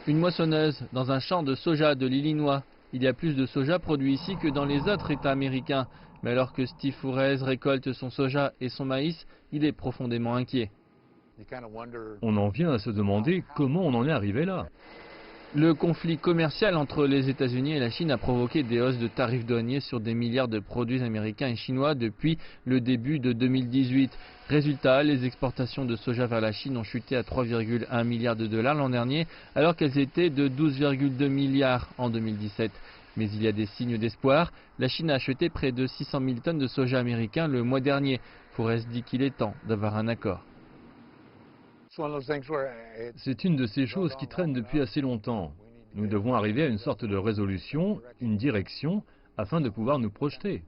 Une moissonneuse dans un champ de soja de l'Illinois. Il y a plus de soja produit ici que dans les autres États américains. Mais alors que Steve Fourez récolte son soja et son maïs, il est profondément inquiet. On en vient à se demander comment on en est arrivé là. Le conflit commercial entre les États-Unis et la Chine a provoqué des hausses de tarifs douaniers sur des milliards de produits américains et chinois depuis le début de 2018. Résultat, les exportations de soja vers la Chine ont chuté à 3,1 milliards de dollars l'an dernier, alors qu'elles étaient de 12,2 milliards en 2017. Mais il y a des signes d'espoir. La Chine a acheté près de 600 000 tonnes de soja américain le mois dernier. Forrest dit qu'il est temps d'avoir un accord. C'est une de ces choses qui traînent depuis assez longtemps. Nous devons arriver à une sorte de résolution, une direction, afin de pouvoir nous projeter.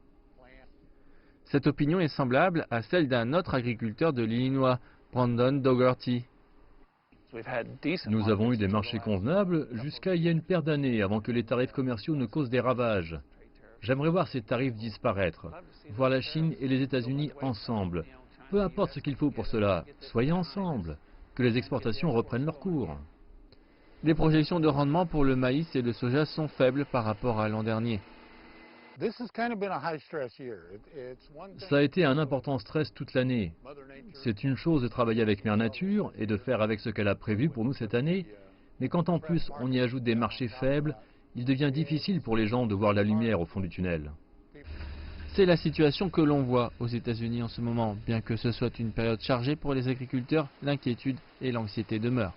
Cette opinion est semblable à celle d'un autre agriculteur de l'Illinois, Brandon Dougherty. Nous avons eu des marchés convenables jusqu'à il y a une paire d'années, avant que les tarifs commerciaux ne causent des ravages. J'aimerais voir ces tarifs disparaître, voir la Chine et les États-Unis ensemble. Peu importe ce qu'il faut pour cela, soyons ensemble, que les exportations reprennent leur cours. Les projections de rendement pour le maïs et le soja sont faibles par rapport à l'an dernier. Ça a été un important stress toute l'année. C'est une chose de travailler avec Mère Nature et de faire avec ce qu'elle a prévu pour nous cette année, mais quand en plus on y ajoute des marchés faibles, il devient difficile pour les gens de voir la lumière au fond du tunnel. C'est la situation que l'on voit aux États-Unis en ce moment. Bien que ce soit une période chargée pour les agriculteurs, l'inquiétude et l'anxiété demeurent.